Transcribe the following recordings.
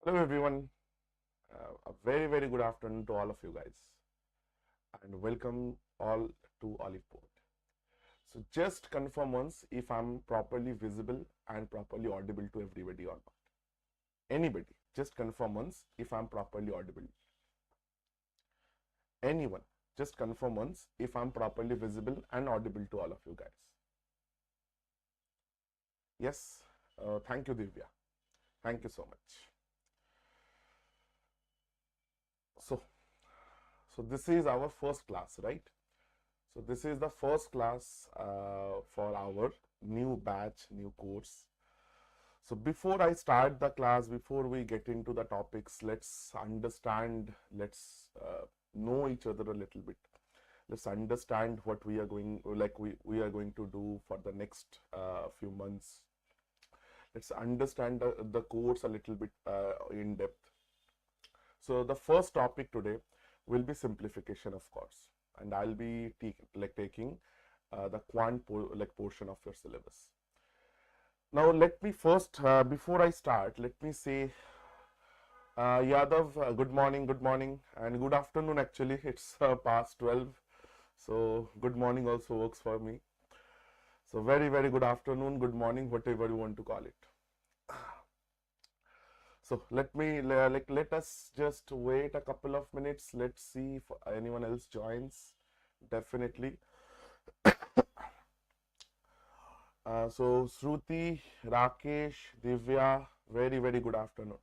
Hello everyone, a very good afternoon to all of you guys and welcome all to oliveboard. So just confirm once if I'm properly visible and properly audible to everybody or not. Anybody, just confirm once if I'm properly audible. Anyone, just confirm once if I'm properly visible and audible to all of you guys. Yes, thank you Divya. Thank you so much. So this is our first class, right? So this is the first class for our new batch, new course. So before I start the class, before we get into the topics, let's understand, let's know each other a little bit. Let's understand what we are going, we are going to do for the next few months. Let's understand the course a little bit in depth. So the first topic today will be simplification, of course, and I'll be taking the quant portion of your syllabus. Now let me first, before I start, let me say, Yadav, good morning, and good afternoon. Actually, it's past 12, so good morning also works for me. So very good afternoon, good morning, whatever you want to call it. So let us just wait a couple of minutes. Let's see if anyone else joins. Definitely. So Shruti, Rakesh, Divya, very good afternoon.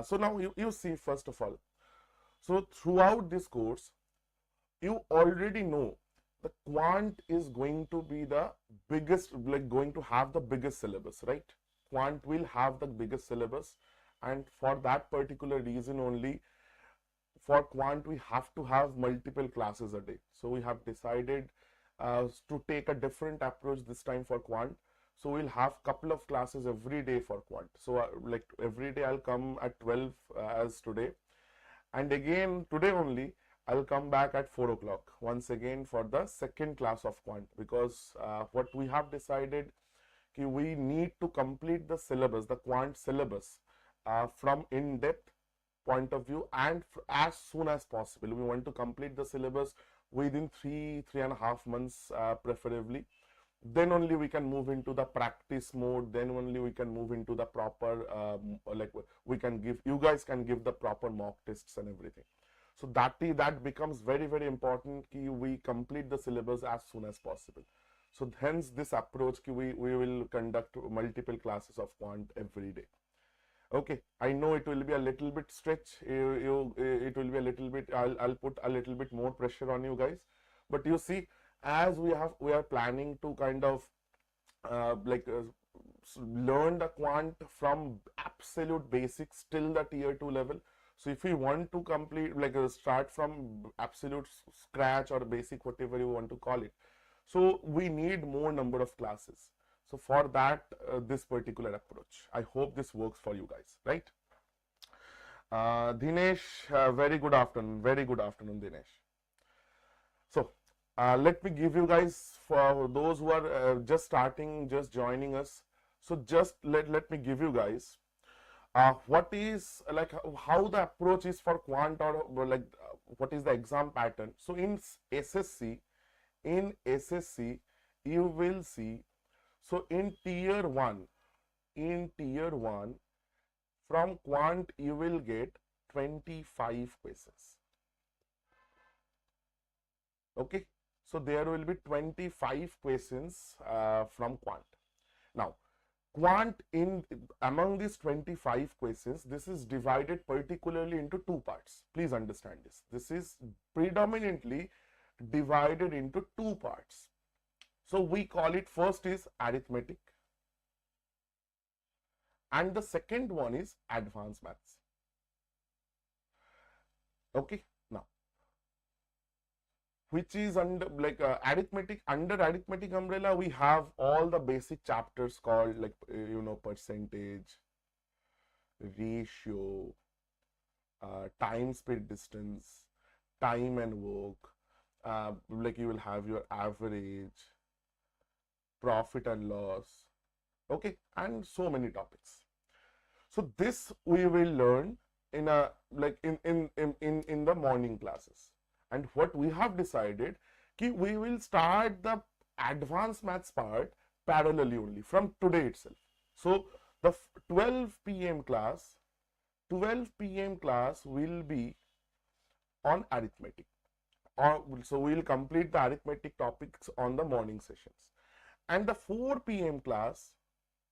So now you see, first of all, so throughout this course, you already know the quant is going to be the biggest, going to have the biggest syllabus, right? Quant will have the biggest syllabus, and for that particular reason only, for quant we have to have multiple classes a day. So we have decided to take a different approach this time for quant. So we'll have couple of classes every day for quant. So like every day I'll come at 12 as today, and again today only I'll come back at 4 o'clock once again for the second class of quant, because what we have decided, we need to complete the syllabus, the quant syllabus from in-depth point of view, and as soon as possible. We want to complete the syllabus within 3.5 months preferably. Then only we can move into the practice mode. Then only we can move into the proper we can give, you guys can give the proper mock tests and everything. So that becomes very important. We complete the syllabus as soon as possible. So hence this approach, we will conduct multiple classes of quant every day. Okay, I know it will be a little bit stretch. It will be a little bit. I'll put a little bit more pressure on you guys. But you see, as we are planning to kind of learn the quant from absolute basics till the tier 2 level. So if we want to complete, start from absolute scratch or basic, whatever you want to call it, so we need more number of classes. So for that, this particular approach, I hope this works for you guys, right? Dinesh, very good afternoon, Dinesh. So let me give you guys, for those who are just starting, just joining us, so just let me give you guys what is how the approach is for quant, or what is the exam pattern. So in SSC, you will see, so in tier 1, from quant you will get 25 questions. Okay, so there will be 25 questions from quant. Now quant, among these 25 questions, this is divided particularly into two parts. Please understand this. This is predominantly divided into two parts. So we call it, first is arithmetic, and the second one is advanced maths. Okay, now which is under arithmetic. Under arithmetic umbrella, we have all the basic chapters called percentage, ratio, time, speed, distance, time and work. You will have your average, profit and loss, okay, and so many topics. So this we will learn in a like in the morning classes. And what we have decided ki we will start the advanced maths part parallelly only from today itself. So the 12 p.m. class, 12 p.m. class will be on arithmetic. So we will complete the arithmetic topics on the morning sessions. And the 4 p.m. class,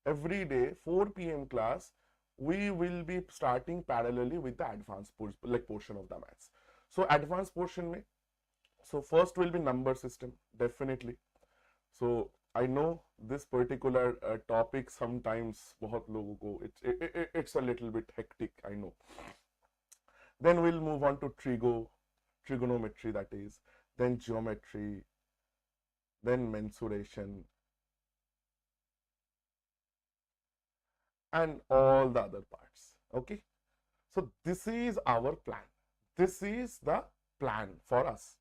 every day 4 p.m. class, we will be starting parallelly with the advanced portion of the maths. So advanced portion mein, so first will be number system, definitely. So I know this particular topic sometimes बहुत लोगों को it's a little bit hectic, I know. Then we'll move on to trigonometry, that is, then geometry, then mensuration, and all the other parts. Okay, so this is our plan. This is the plan for us.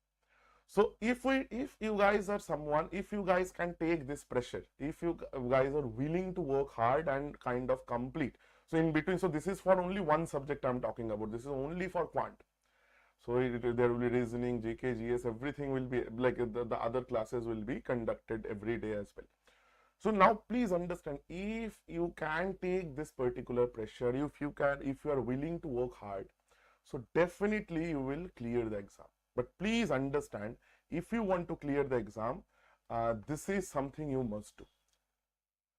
So if you guys are someone, if you guys can take this pressure, if you guys are willing to work hard and kind of complete, so in between, so this is for only one subject I'm talking about, this is only for quant. So there will be reasoning, GK, GS, everything will be like the other classes will be conducted every day as well. So now please understand, if you can take this particular pressure, if you are willing to work hard, so definitely you will clear the exam. But please understand, if you want to clear the exam, this is something you must do.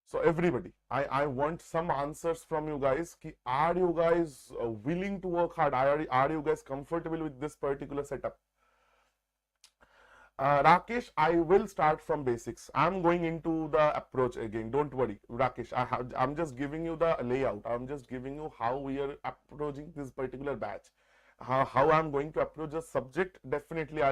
So everybody, I want some answers from you guys. Are you guys willing to work hard? Are you guys comfortable with this particular setup? Rakesh, I will start from basics. I'm going into the approach again. Don't worry, Rakesh. I'm just giving you the layout. I'm just giving you how we are approaching this particular batch. How I'm going to approach the subject. Definitely,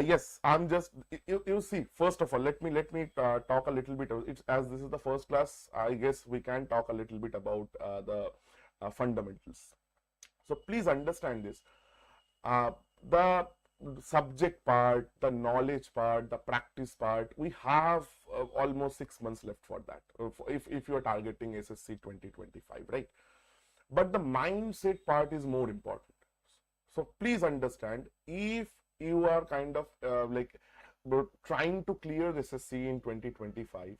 yes, I'm just you see. First of all, let me talk a little bit. It's as this is the first class. I guess we can talk a little bit about the fundamentals. So please understand this. The subject part, the knowledge part, the practice part, we have almost 6 months left for that. If you are targeting SSC 2025, right? But the mindset part is more important. So please understand, if you are kind of trying to clear the SSC in 2025,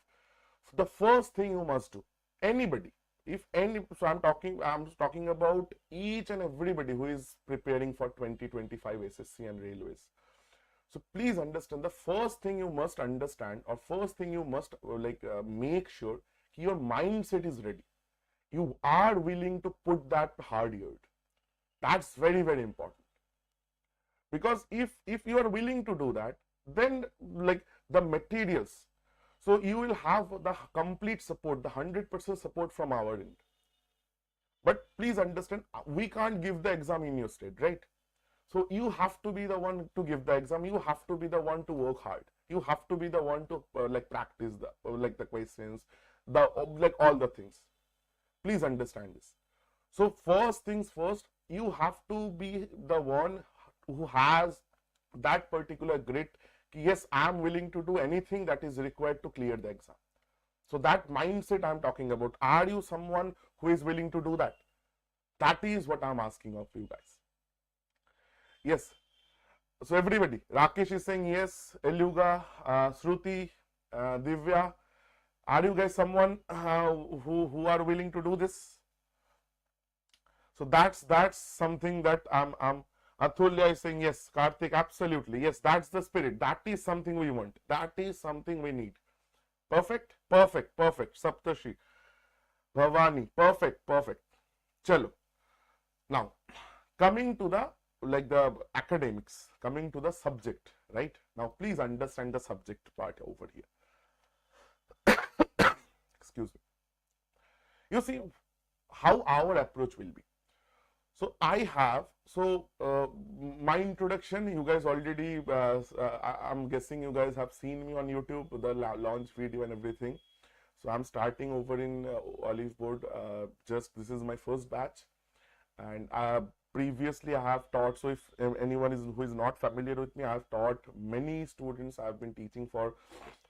the first thing you must do, anybody, so I'm talking about each and everybody who is preparing for 2025 SSC and railways. So please understand, the first thing you must understand, or first thing you must make sure your mindset is ready. You are willing to put that hard yard. That's very, very important. Because if you are willing to do that, then like the materials, so you will have the complete support, the 100% support from our end. But please understand, we can't give the exam in your state, right? So you have to be the one to give the exam. You have to be the one to work hard. You have to be the one to practice the the questions, all the things. Please understand this. So first things first, you have to be the one who has that particular grit. Yes, I am willing to do anything that is required to clear the exam. So that mindset I'm talking about. Are you someone who is willing to do that? That is what I'm asking of you guys. Yes. So everybody, Rakesh is saying yes, Eluga, Shruti, Divya, are you guys someone who are willing to do this? So that's something that Atulya is saying yes, Karthik, absolutely. Yes, that's the spirit. That is something we want. That is something we need. Perfect, perfect, perfect. Saptashi, Bhavani, perfect, perfect. Chalo. Now, coming to the academics, coming to the subject, right? Now, please understand the subject part over here. Excuse me. You see how our approach will be. So my introduction, you guys already, I'm guessing you guys have seen me on YouTube, the launch video and everything. So I'm starting over in oliveboard. Just this is my first batch, and previously I have taught. So if anyone who is not familiar with me, I have taught many students. I've been teaching for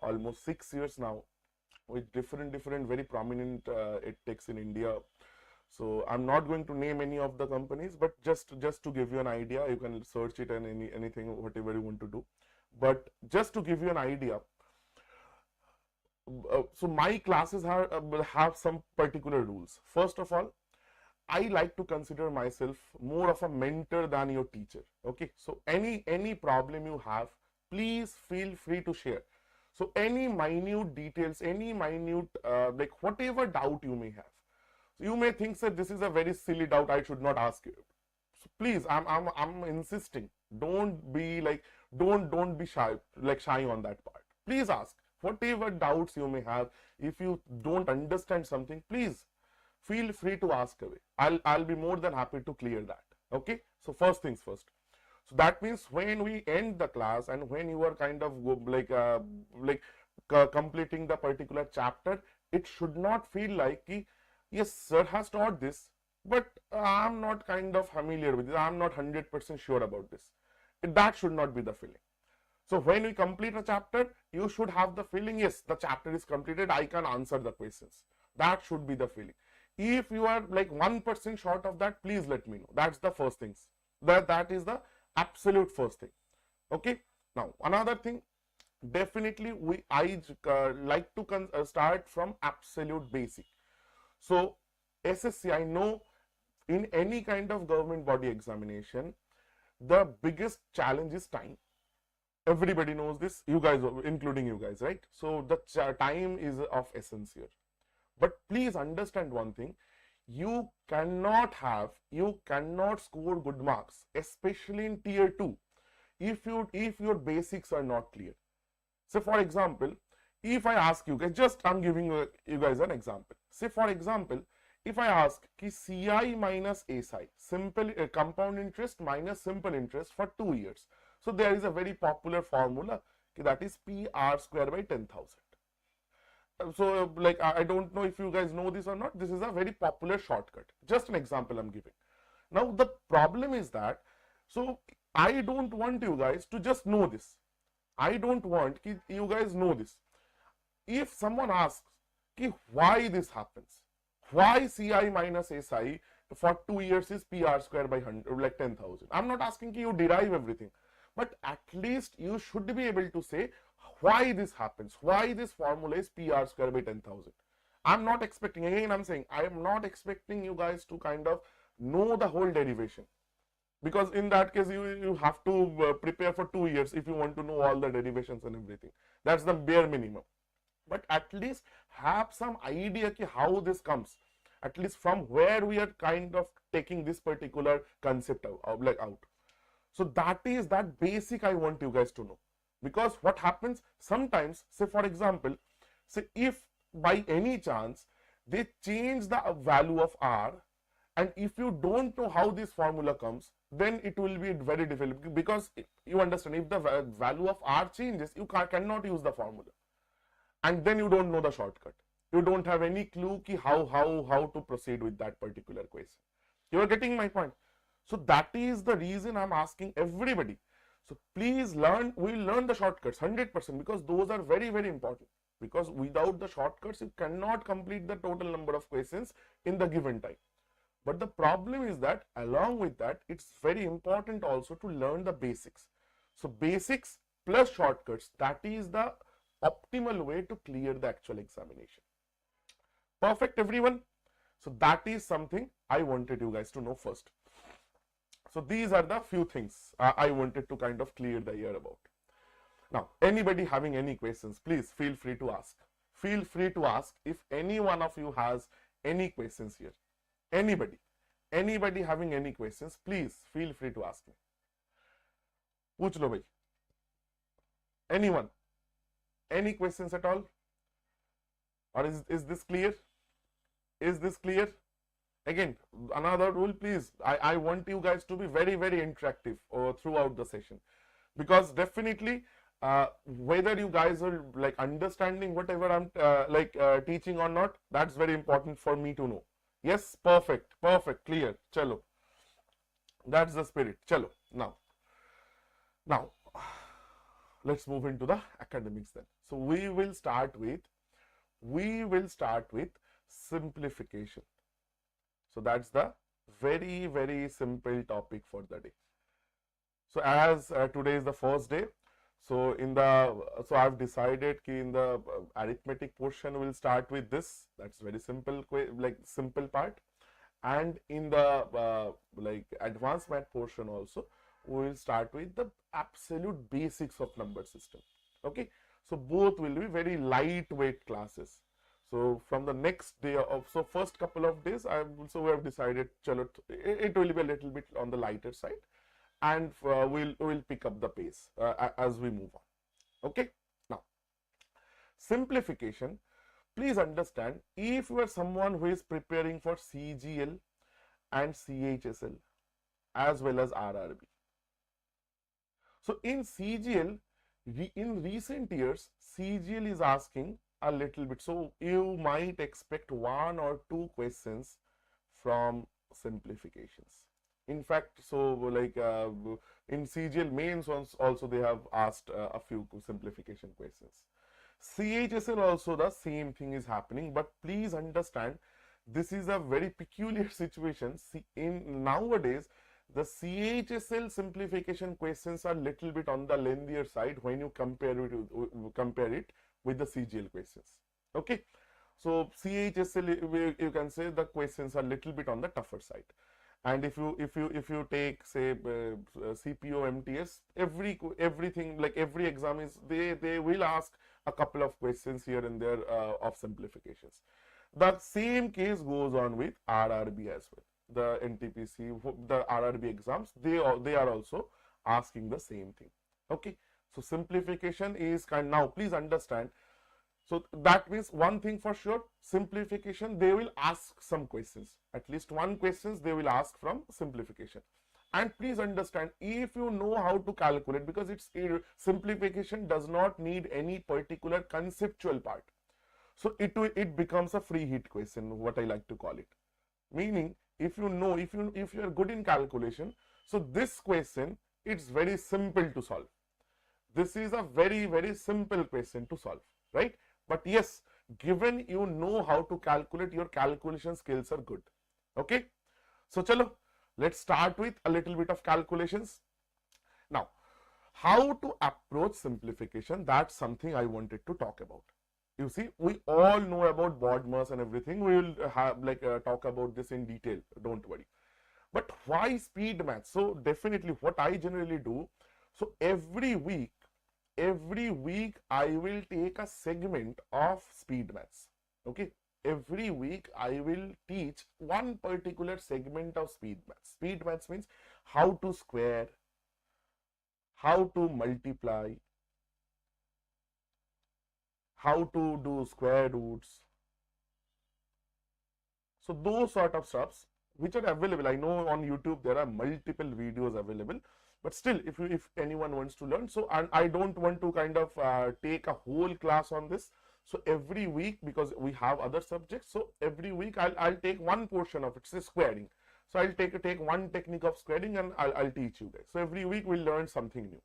almost 6 years now. with different very prominent edtechs in India. So I'm not going to name any of the companies, but just to give you an idea, you can search it and anything whatever you want to do. But just to give you an idea, so my classes have some particular rules. First of all, I like to consider myself more of a mentor than your teacher. Okay, so any problem you have, please feel free to share. So any minute details, any minute like whatever doubt you may have. So you may think that this is a very silly doubt, I should not ask you. So please, I'm insisting. Don't be like don't be shy on that part. Please ask whatever doubts you may have. If you don't understand something, please feel free to ask away. I'll be more than happy to clear that. Okay. So first things first. So that means when we end the class and when you are kind of completing the particular chapter, it should not feel like yes, sir has taught this, but I'm not kind of familiar with it. I'm not 100% sure about this. That should not be the feeling. So when we complete a chapter, you should have the feeling, yes, the chapter is completed, I can answer the questions. That should be the feeling. If you are like 1% short of that, please let me know. That's the first things. That is the absolute first thing. Okay. Now another thing, definitely I like to start from absolute basic. So SSC, I know in any kind of government body examination, the biggest challenge is time. Everybody knows this, you guys, including you guys, right? So the time is of essence here. But please understand one thing, you cannot score good marks, especially in tier 2, if your basics are not clear. So for example, if I ask you guys, just I'm giving you guys an example. Say for example, if I ask ki CI minus SI, simple compound interest minus simple interest for 2 years. So there is a very popular formula that is PR square by 10,000. So like I don't know if you guys know this or not. This is a very popular shortcut. Just an example I'm giving. Now the problem is that, so I don't want you guys to just know this. I don't want you guys know this. If someone asks why this happens, why CI minus SI for 2 years is PR square by 100, like 10,000. I'm not asking you derive everything, but at least you should be able to say why this happens, why this formula is PR square by 10,000. I'm not expecting, again I'm saying, I am not expecting you guys to kind of know the whole derivation, because in that case you have to prepare for 2 years if you want to know all the derivations and everything. That's the bare minimum. But at least have some idea how this comes, at least from where we are kind of taking this particular concept out. So that is that basic I want you guys to know. Because what happens sometimes, say for example, say if by any chance they change the value of R, and if you don't know how this formula comes, then it will be very difficult, because you understand, if the value of R changes, you cannot use the formula, and then you don't know the shortcut. You don't have any clue how to proceed with that particular question. You are getting my point? So that is the reason I'm asking everybody. So please learn, we'll learn the shortcuts 100%, because those are very important. Because without the shortcuts, you cannot complete the total number of questions in the given time. But the problem is that along with that, it's very important also to learn the basics. So basics plus shortcuts, that is the optimal way to clear the actual examination. Perfect, everyone. So that is something I wanted you guys to know first. So these are the few things I wanted to kind of clear the air about. Now, anybody having any questions, please feel free to ask. Feel free to ask if any one of you has any questions here. Anybody having any questions, please feel free to ask me. Puch lo bhai. Anyone? Any questions at all? Or is this clear? Is this clear? Again, another rule, please. I want you guys to be very interactive throughout the session, because definitely whether you guys are like understanding whatever I'm teaching or not, that's very important for me to know. Yes, perfect, clear. Chalo. That's the spirit. Chalo. Now, let's move into the academics then. So we will start with we will start with simplification. So that's the very, very simple topic for the day. So as today is the first day, so I've decided ki in the arithmetic portion we'll start with this. That's very simple, like simple part. And in the like advanced math portion also, we will start with the absolute basics of number system. Okay, so both will be very lightweight classes. So from the next day of, so first couple of days, we have decided, chalo, it will be a little bit on the lighter side, and we'll pick up the pace as we move on. Okay, now simplification. Please understand, if you are someone who is preparing for CGL and CHSL as well as RRB. So in CGL, in recent years, CGL is asking a little bit. So you might expect 1 or 2 questions from simplifications. In fact, so like in CGL mains ones also they have asked a few simplification questions. CHSL also the same thing is happening, but please understand this is a very peculiar situation. See, in nowadays the CHSL simplification questions are little bit on the lengthier side when you compare it with the CGL questions. Okay, so CHSL you can say the questions are little bit on the tougher side. And if you take say CPO MTS, everything like every exam is they will ask a couple of questions here and there of simplifications. The same case goes on with RRB as well. The NTPC, the RRB exams, they are also asking the same thing. Okay, so simplification is now please understand. So that means one thing for sure, simplification, they will ask some questions, at least one questions they will ask from simplification. And please understand, if you know how to calculate, because simplification does not need any particular conceptual part. So it becomes a free hit question, what I like to call it. Meaning, if you know, if you are good in calculation, so this question, it's very simple to solve. This is a very, very simple question to solve, right? But yes, given you know how to calculate, your calculation skills are good. Okay, so chalo, let's start with a little bit of calculations. Now, how to approach simplification, that's something I wanted to talk about. You see, we all know about BODMAS and everything. We will have talk about this in detail, don't worry. But why speed math? So definitely what I generally do, so every week I will take a segment of speed maths. Okay, every week I will teach one particular segment of speed maths. Speed maths means how to square, how to multiply, how to do square roots. So those sort of stuffs which are available. I know on YouTube there are multiple videos available, but still if anyone wants to learn, so and I don't want to kind of take a whole class on this. So every week, because we have other subjects, so every week I'll take one portion of it, say squaring. So I'll take one technique of squaring and I'll teach you guys. So every week we'll learn something new.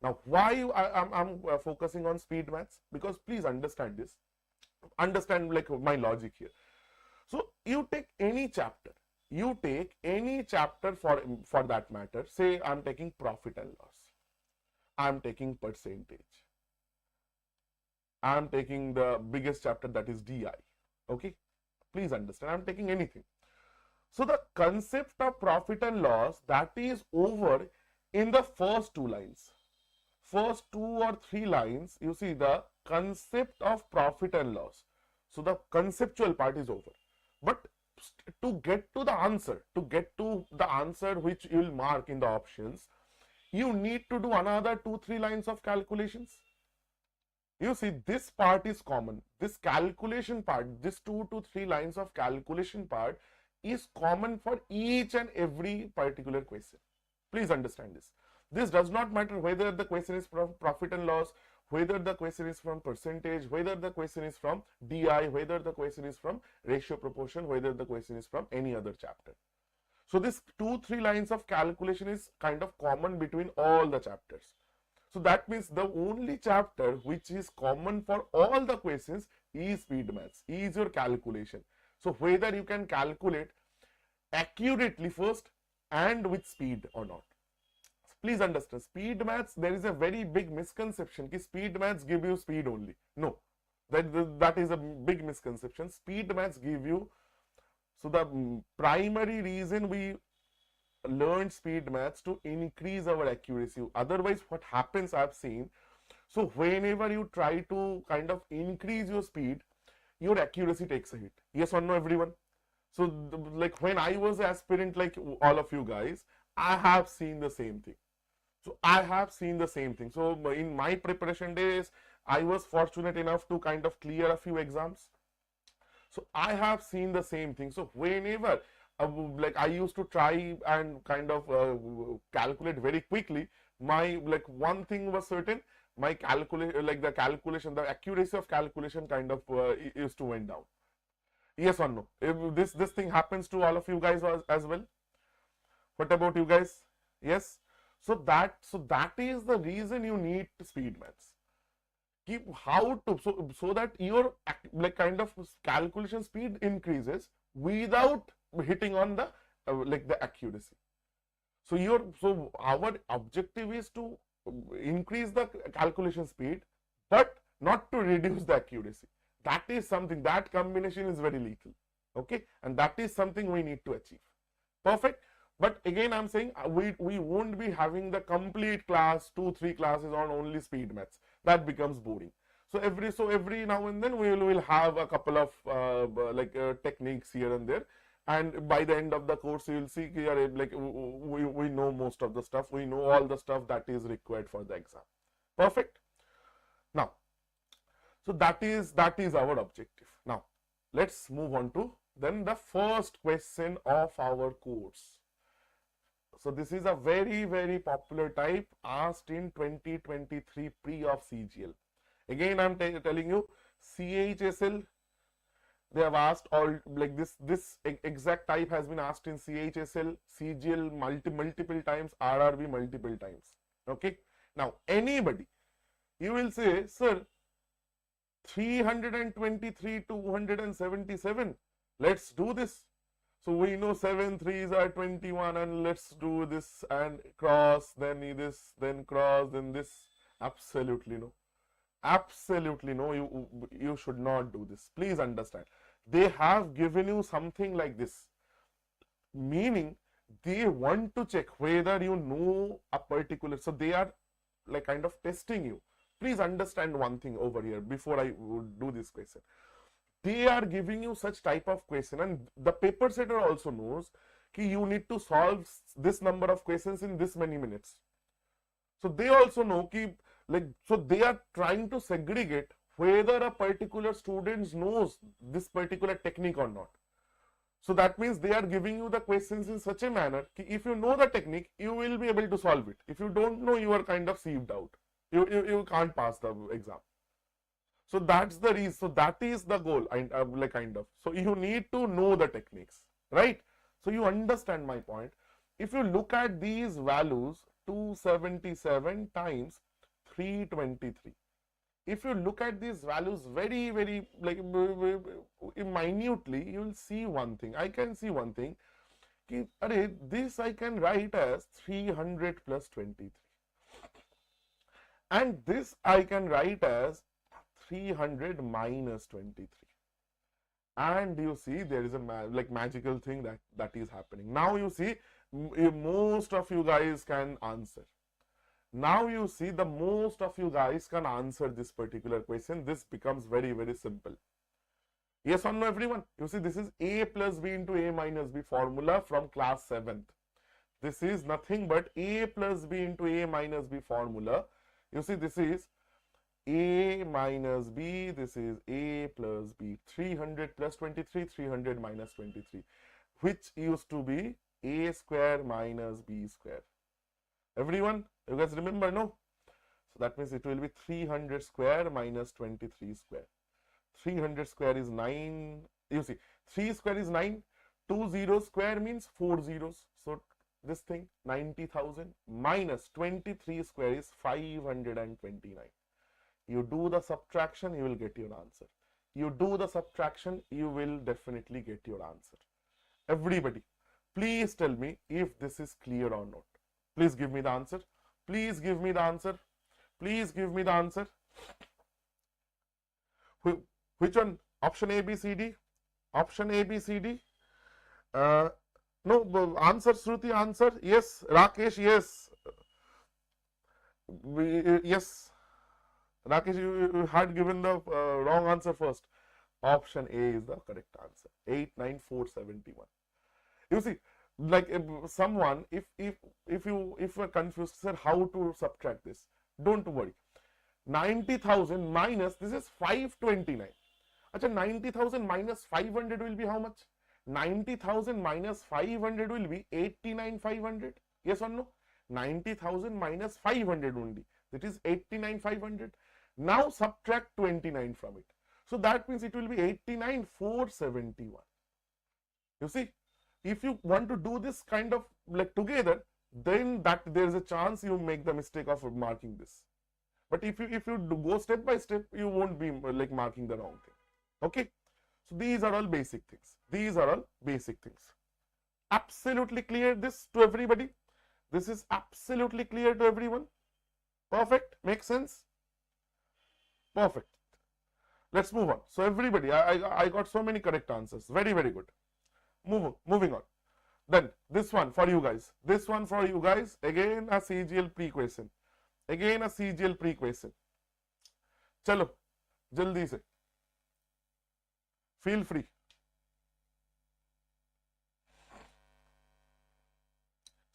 Now, why I'm focusing on speed maths? Because please understand this, understand like my logic here. So you take any chapter, for that matter. Say I'm taking profit and loss, I'm taking percentage, I'm taking the biggest chapter, that is DI. Okay, please understand, I'm taking anything. So the concept of profit and loss, that is over in the first 2 lines. First 2 or 3 lines, you see the concept of profit and loss. So the conceptual part is over. But to get to the answer, which you will mark in the options, you need to do another 2-3 lines of calculations. You see, this part is common. This calculation part, this 2 to 3 lines of calculation part is common for each and every particular question. Please understand this. This does not matter whether the question is from profit and loss, whether the question is from percentage, whether the question is from DI, whether the question is from ratio proportion, whether the question is from any other chapter. So this 2-3 lines of calculation is kind of common between all the chapters. So that means the only chapter which is common for all the questions E speed maths. E is your calculation. So whether you can calculate accurately first and with speed or not. Please understand, speed maths, there is a very big misconception that speed maths give you speed only. No, that is a big misconception. Speed maths give you, so the primary reason we learn speed maths to increase our accuracy. Otherwise, what happens, I've seen, so whenever you try to kind of increase your speed, your accuracy takes a hit. Yes or no, everyone? So like when I was an aspirant, like all of you guys, I have seen the same thing. So I have seen the same thing. So in my preparation days, I was fortunate enough to kind of clear a few exams. So I have seen the same thing. So whenever like I used to try and kind of calculate very quickly, my like one thing was certain, my calculation, like the calculation, the accuracy of calculation kind of used to went down. Yes or no? If this thing happens to all of you guys as well. What about you guys? Yes. So that is the reason you need speed maths. Keep how to so that your like kind of calculation speed increases without hitting on the like the accuracy. So our objective is to increase the calculation speed, but not to reduce the accuracy. That is something, that combination is very lethal. Okay, and that is something we need to achieve. Perfect. But again, I'm saying we won't be having the complete class, 2-3 classes on only speed maths. That becomes boring. So every now and then we will have a couple of techniques here and there. And by the end of the course, you will see here, like we know most of the stuff. We know all the stuff that is required for the exam. Perfect. Now, so that is our objective. Now, let's move on to then the first question of our course. So this is a very, very popular type asked in 2023 pre of CGL. Again, I'm telling you, CHSL, they have asked all like this exact type has been asked in CHSL, CGL multiple times, RRB multiple times. Okay. Now, anybody, you will say, sir, 323, 277, let's do this. So we know 7 3s are 21, and let's do this and cross, then this, then cross, then this. Absolutely no. Absolutely no. You should not do this. Please understand. They have given you something like this, meaning they want to check whether you know a particular. So they are like kind of testing you. Please understand one thing over here before I do this question. They are giving you such type of question, and the paper setter also knows that you need to solve this number of questions in this many minutes. So they also know that, like, so they are trying to segregate whether a particular student knows this particular technique or not. So that means they are giving you the questions in such a manner that if you know the technique, you will be able to solve it. If you don't know, you are kind of sieved out. You can't pass the exam. So that's the reason. So that is the goal, like kind of. So you need to know the techniques, right? So you understand my point. If you look at these values, 277 times 323. If you look at these values very, very like minutely, you will see one thing. I can see one thing. This I can write as 300 plus 23. And this I can write as 300 minus 23. And you see there is a magical thing that is happening. Now you see most of you guys can answer. Now you see the most of you guys can answer this particular question. This becomes very, very simple. Yes or no, everyone? You see, this is A plus B into A minus B formula from class 7th. This is nothing but A plus B into A minus B formula. You see, this is A minus B, this is A plus B, 300 plus 23, 300 minus 23, which used to be A square minus B square. Everyone, you guys remember, no? So that means it will be 300 square minus 23 square. 300 square is 9. You see, 3 square is 9. 2 zeros square means 4 zeros. So this thing 90,000 minus 23 square is 529. You do the subtraction, you will get your answer. you do the subtraction, you will definitely get your answer. Everybody, please tell me if this is clear or not. Please give me the answer. Please give me the answer. Please give me the answer. Which one? Option A, B, C, D? Option A, B, C, D? No, answer, Shruti, answer. Yes. Rakesh, yes. Yes. Rakesh, you had given the wrong answer first. Option A is the correct answer. 89471. You see, like someone, if you are confused, sir, how to subtract this? Don't worry. 90,000 minus, this is 529. Acha, 90,000 minus 500 will be how much? 90,000 minus 500 will be 89,500. Yes or no? 90,000 minus 500 only. That is 89,500. Now subtract 29 from it. So that means it will be 89,471. You see, if you want to do this kind of like together, then that there is a chance you make the mistake of marking this. But if you go step by step, you won't be like marking the wrong thing. Okay. So these are all basic things. These are all basic things. Absolutely clear this to everybody? This is absolutely clear to everyone? Perfect. Makes sense? Perfect. Let's move on. So everybody, I got so many correct answers. Very, very good. Moving on. Then this one for you guys. This one for you guys. Again a CGL pre-question. Again a CGL pre-question. Chalo, jaldi se. Feel free.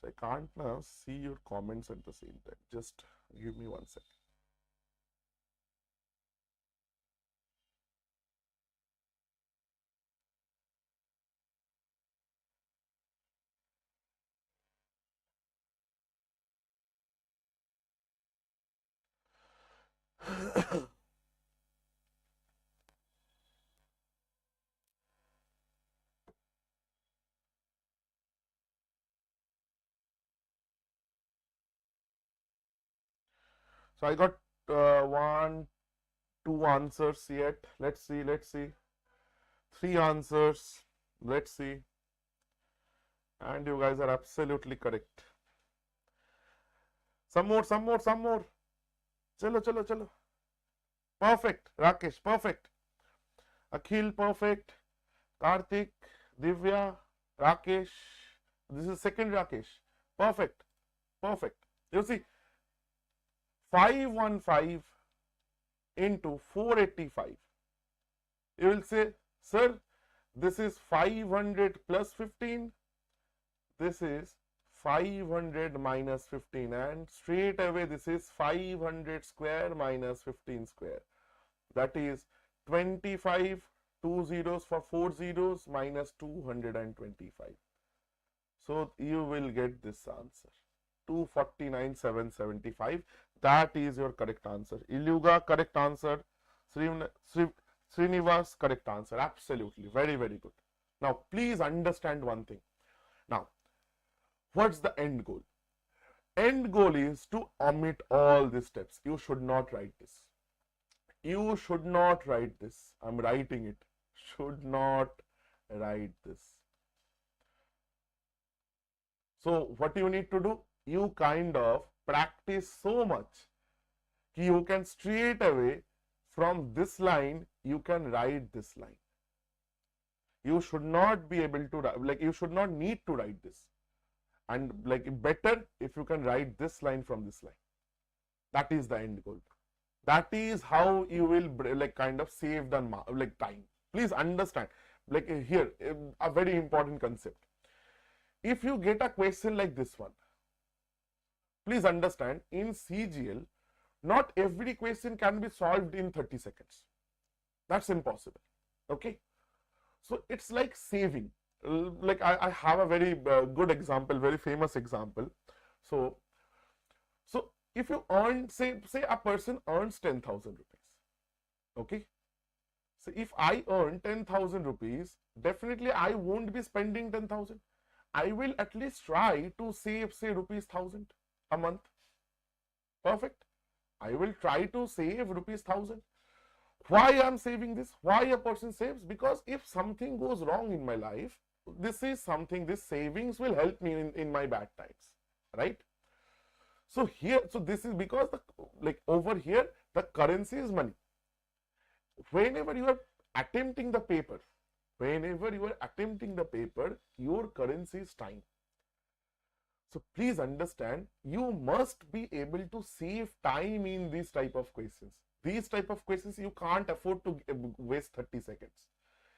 I can't now see your comments at the same time. Just give me 1 second. So I got 1, 2 answers yet. Let's see. 3 answers. Let's see. And you guys are absolutely correct. Some more. Chalo. Perfect. Rakesh, perfect. Akhil, perfect. Karthik, Divya, Rakesh. This is second Rakesh. Perfect. You see, 515 into 485. You will say, sir, this is 500 plus 15. This is 500 minus 15, and straight away this is 500 square minus 15 square. That is 25, 2 zeros for 4 zeros minus 225. So you will get this answer. 249,775. That is your correct answer. Iluga, correct answer. Srinivas, correct answer. Absolutely. Very, very good. Now, please understand one thing. Now, what's the end goal? End goal is to omit all these steps. You should not write this. You should not write this. I'm writing it. Should not write this. So, what you need to do? You kind of practice so much that you can straight away from this line, you can write this line. You should not be able to write, like you should not need to write this. And like better if you can write this line from this line. That is the end goal. That is how you will like kind of save the like time. Please understand, like here a very important concept. If you get a question like this one, please understand, in CGL, not every question can be solved in 30 seconds. That's impossible. Okay. So it's like saving. Like I have a very good example, very famous example. So if you earn, say a person earns 10,000 rupees. Okay. So if I earn 10,000 rupees, definitely I won't be spending 10,000. I will at least try to save, say, rupees 1,000 a month. Perfect. I will try to save rupees 1,000. Why I'm saving this? Why a person saves? Because if something goes wrong in my life, this is something, this savings will help me in my bad times, right? So here, so this is because the, like over here, the currency is money. Whenever you are attempting the paper, your currency is time. So please understand, you must be able to save time in these type of questions. These type of questions you can't afford to waste 30 seconds.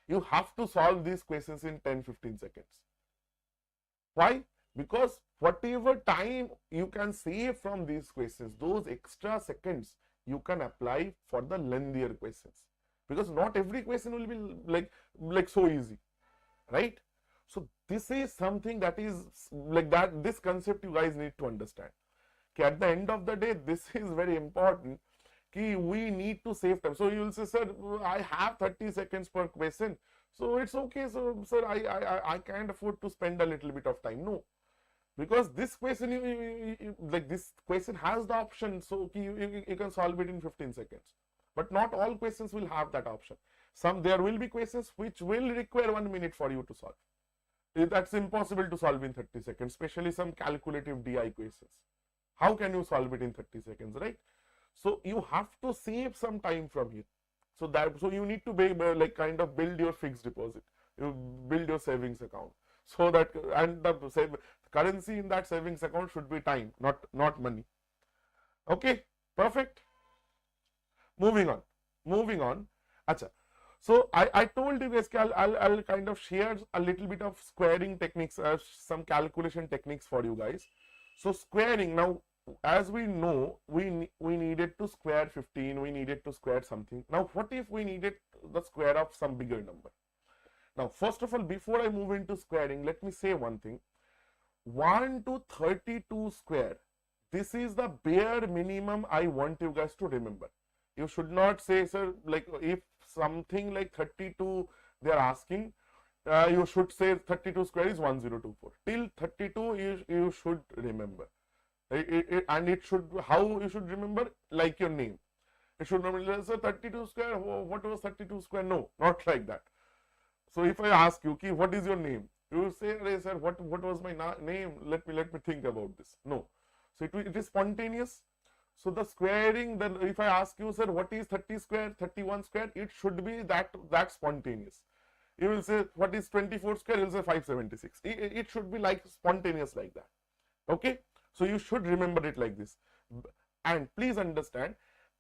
You have to solve these questions in 10-15 seconds. Why? Because whatever time you can save from these questions, those extra seconds you can apply for the lengthier questions. Because not every question will be like so easy, right? So this is something that is like that, this concept you guys need to understand. Okay, at the end of the day, this is very important. Ki we need to save time. So you will say, sir, I have 30 seconds per question, so it's okay. So sir, I can't afford to spend a little bit of time. No, because this question, like this question has the option, so you can solve it in 15 seconds. But not all questions will have that option. There will be questions which will require 1 minute for you to solve. That's impossible to solve in 30 seconds, especially some calculative DI questions. How can you solve it in 30 seconds, right? So you have to save some time from here. So you need to be like kind of build your fixed deposit, you build your savings account, so that, and the currency in that savings account should be time, not money. Okay, perfect. Moving on. Acha. So I told you guys, I'll kind of share a little bit of squaring techniques, some calculation techniques for you guys. So squaring, now as we know, we needed to square 15, we needed to square something. Now what if we needed the square of some bigger number? Now first of all, before I move into squaring, let me say one thing. 1 to 32 square, this is the bare minimum I want you guys to remember. You should not say, sir, like if something like 32 they are asking, you should say 32 square is 1024. Till 32 you should remember. And it should, how you should remember? Like your name. It should remember, sir, 32 square, what was 32 square? No, not like that. So if I ask you, ki, what is your name? You say, sir, what was my name? Let me think about this. No. So it is spontaneous. So the squaring, then if I ask you, sir, what is 30 square, 31 square, it should be that spontaneous. You will say, what is 24 square? You will say 576. It should be like spontaneous like that. Okay. So you should remember it like this. And please understand,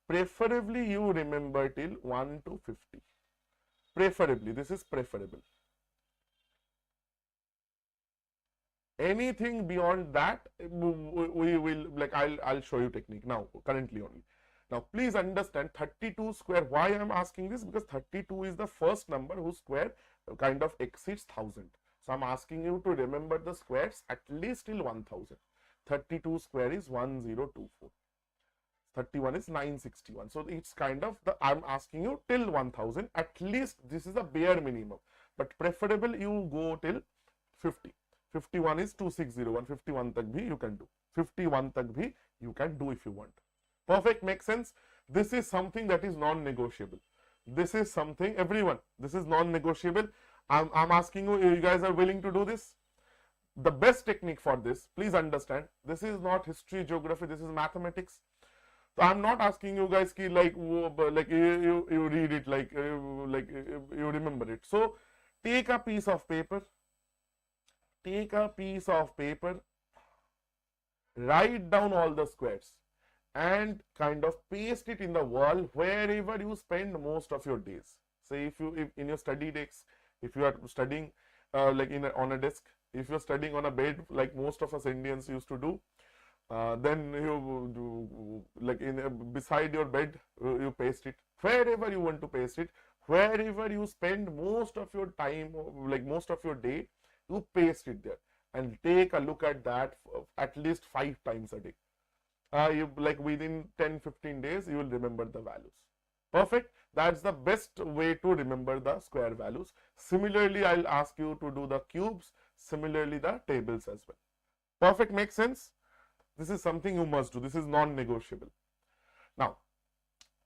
preferably you remember till 1 to 50. Preferably, this is preferable. Anything beyond that, we will, like, I'll show you technique now, currently only. Now please understand, 32 square, why I am asking this? Because 32 is the first number whose square kind of exceeds 1000. So I'm asking you to remember the squares at least till 1000. 32 square is 1024. 31 is 961. So it's kind of the, I'm asking you till 1000, at least this is a bare minimum, but preferable you go till 50. 51 is 2601. 51 tak bhi you can do. 51 tak bhi you can do if you want. Perfect, makes sense. This is something that is non-negotiable. This is something, everyone, this is non-negotiable. I'm asking you, you guys are willing to do this? The best technique for this, please understand, this is not history, geography, this is mathematics. So I'm not asking you guys ki like you read it, like you remember it. So take a piece of paper, write down all the squares and kind of paste it in the wall wherever you spend most of your days. Say if in your study desk, if you are studying like on a desk, if you're studying on a bed like most of us Indians used to do, then you do, like beside your bed, you paste it wherever you want to paste it, wherever you spend most of your time, like most of your day, you paste it there and take a look at that at least 5 times a day. You like within 10-15 days you will remember the values. Perfect. That's the best way to remember the square values. Similarly, I'll ask you to do the cubes, similarly the tables as well. Perfect, makes sense. This is something you must do. This is non-negotiable. Now,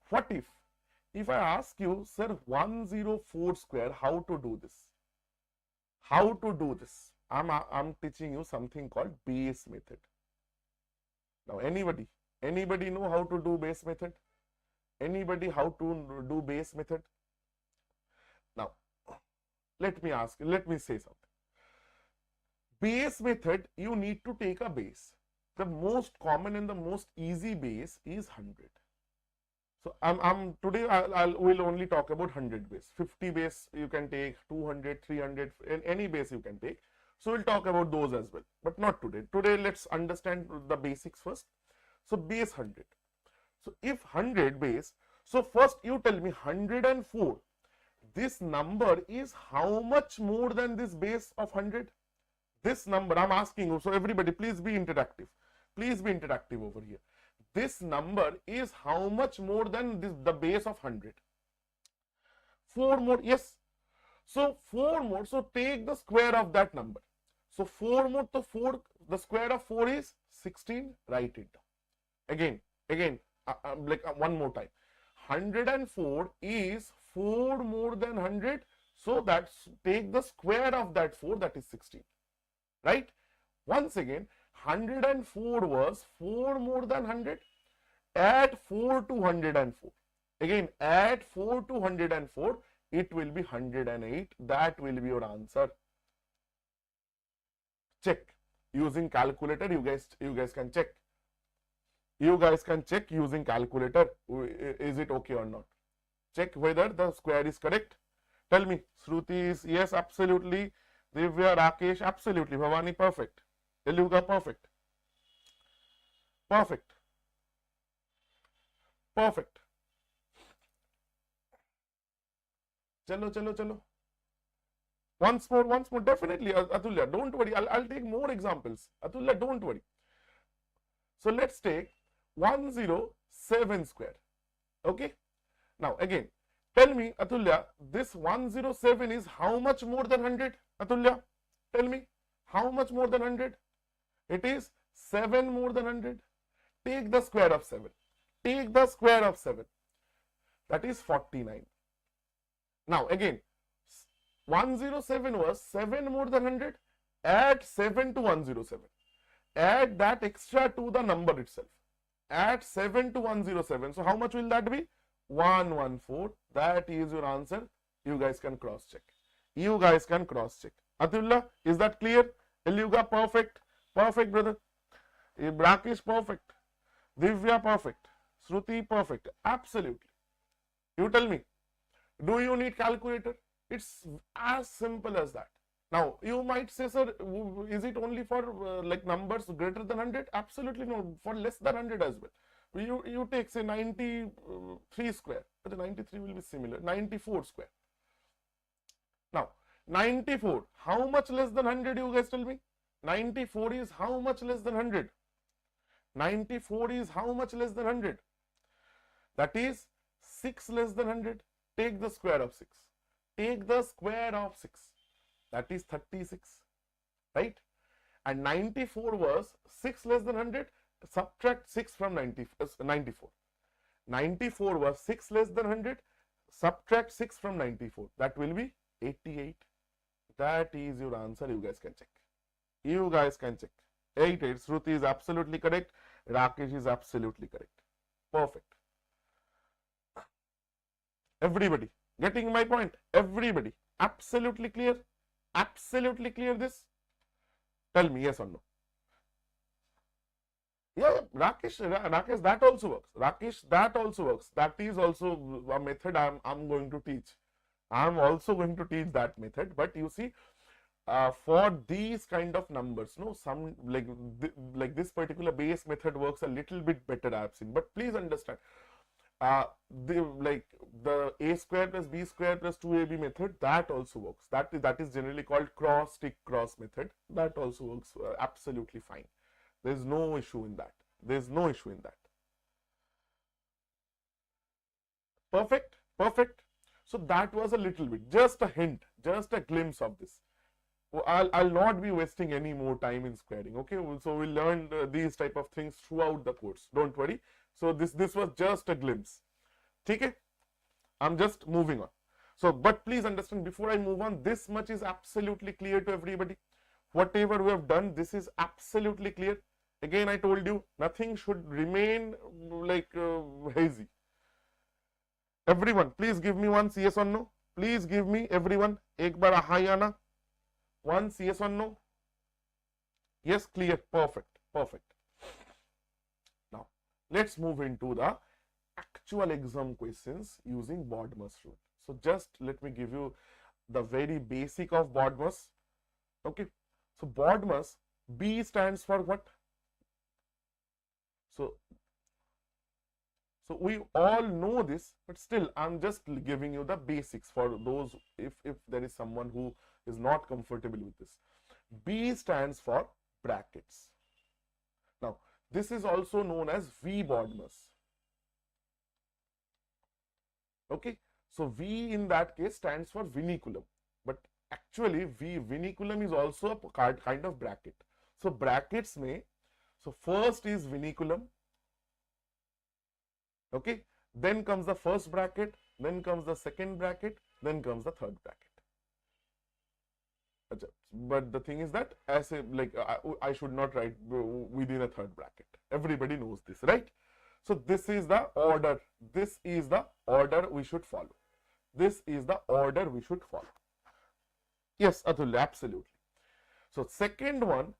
what if if I ask you, sir, 104 square, how to do this? How to do this? I'm teaching you something called base method. Now, anybody know how to do base method? Anybody how to do base method? Now, let me say something. Base method, you need to take a base. The most common and the most easy base is 100. So today will only talk about 100 base. 50 base you can take, 200, 300, any base you can take. So we'll talk about those as well, but not today. Today let's understand the basics first. So base 100. So if 100 base, so first you tell me 104. This number is how much more than this base of 100? This number I'm asking you. So everybody, please be interactive. Please be interactive over here. This number is how much more than the base of 100? 4 more, yes. So 4 more, so take the square of that number. So 4 more, so 4, the square of 4 is 16, write it down. Again, one more time. 104 is 4 more than 100, so that's take the square of that 4, that is 16, right? Once again, 104 was 4 more than 100. Add 4 to 104. Again, add 4 to 104. It will be 108. That will be your answer. Check using calculator. You guys can check. You guys can check using calculator. Is it okay or not? Check whether the square is correct. Tell me. Shruti is yes, absolutely. Divya, Rakesh, absolutely. Bhavani, perfect. Eluga, perfect. Perfect. Perfect. Chalo. Once more. Definitely, Atulya, don't worry. I'll take more examples. Atulya, don't worry. So let's take 107 square. Okay. Now again, tell me, Atulya, this 107 is how much more than 100? Atulya, tell me, how much more than 100? It is 7 more than 100. Take the square of 7. Take the square of 7. That is 49. Now again, 107 was 7 more than 100. Add 7 to 107. Add that extra to the number itself. Add 7 to 107. So how much will that be? 114. That is your answer. You guys can cross check. You guys can cross check. Atulya, is that clear? Eluga, perfect. Perfect, brother. Rakesh, perfect. Divya, perfect. Shruti, perfect. Absolutely. You tell me, do you need calculator? It's as simple as that. Now, you might say, sir, is it only for like numbers greater than 100? Absolutely no, for less than 100 as well. You take, say, 93 square, but the 93 will be similar, 94 square. Now, 94, how much less than 100, you guys tell me? 94 is how much less than 100? 94 is how much less than 100? That is 6 less than 100. Take the square of 6. Take the square of 6. That is 36, right? And 94 was 6 less than 100. Subtract 6 from 94. 94 was 6 less than 100. Subtract 6 from 94. That will be 88. That is your answer. You guys can check. You guys can check. 88. Shruti is absolutely correct. Rakesh is absolutely correct. Perfect. Everybody getting my point? Everybody absolutely clear? Absolutely clear this? Tell me yes or no. Yeah, Rakesh, that also works. Rakesh, that also works. That is also a method I'm going to teach. I'm also going to teach that method. But you see, for these kind of numbers, no, some like this particular base method works a little bit better, I've seen. But please understand, the a square plus b square plus 2ab method, that also works. That is generally called cross tick cross method. That also works absolutely fine. There's no issue in that. There's no issue in that. Perfect, perfect. So that was a little bit, just a hint, just a glimpse of this. I'll not be wasting any more time in squaring. Okay, so we'll learn these type of things throughout the course. Don't worry. So this was just a glimpse. Okay. I'm just moving on. So, but please understand, before I move on, this much is absolutely clear to everybody. Whatever we have done, this is absolutely clear. Again, I told you, nothing should remain like hazy. Everyone, please give me once yes or no. Please give me, everyone, ek bar hi आना. Once yes or no. Yes, clear, perfect, perfect. Now, let's move into the actual exam questions using Bodmer's rule. So, just let me give you the very basic of Bodmer's. Okay, so Bodmer's, B stands for what? So we all know this, but still I'm just giving you the basics for those if there is someone who is not comfortable with this. B stands for brackets. Now, this is also known as V Bodmer's. Okay, so V in that case stands for vinculum, but actually vinculum is also a kind of bracket. So brackets may, so first is vinculum, okay, then comes the first bracket, then comes the second bracket, then comes the third bracket. But the thing is that as a, like I should not write within a third bracket. Everybody knows this, right? So this is the order. This is the order we should follow. This is the order we should follow. Yes, Atul, absolutely. So second one,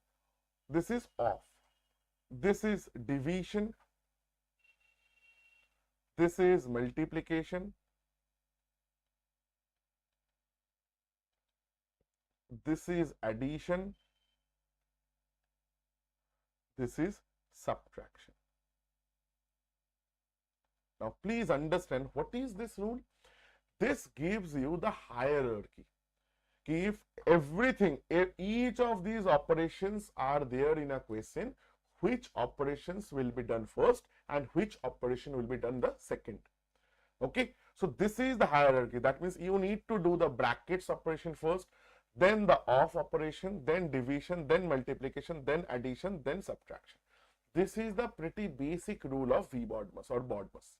this is off. This is division. This is multiplication. This is addition. This is subtraction. Now, please understand what is this rule? This gives you the hierarchy. If everything, if each of these operations are there in a question, which operations will be done first and which operation will be done the second. Okay, so this is the hierarchy. That means you need to do the brackets operation first, then the off operation, then division, then multiplication, then addition, then subtraction. This is the pretty basic rule of V Bodmer's or Bodmer's.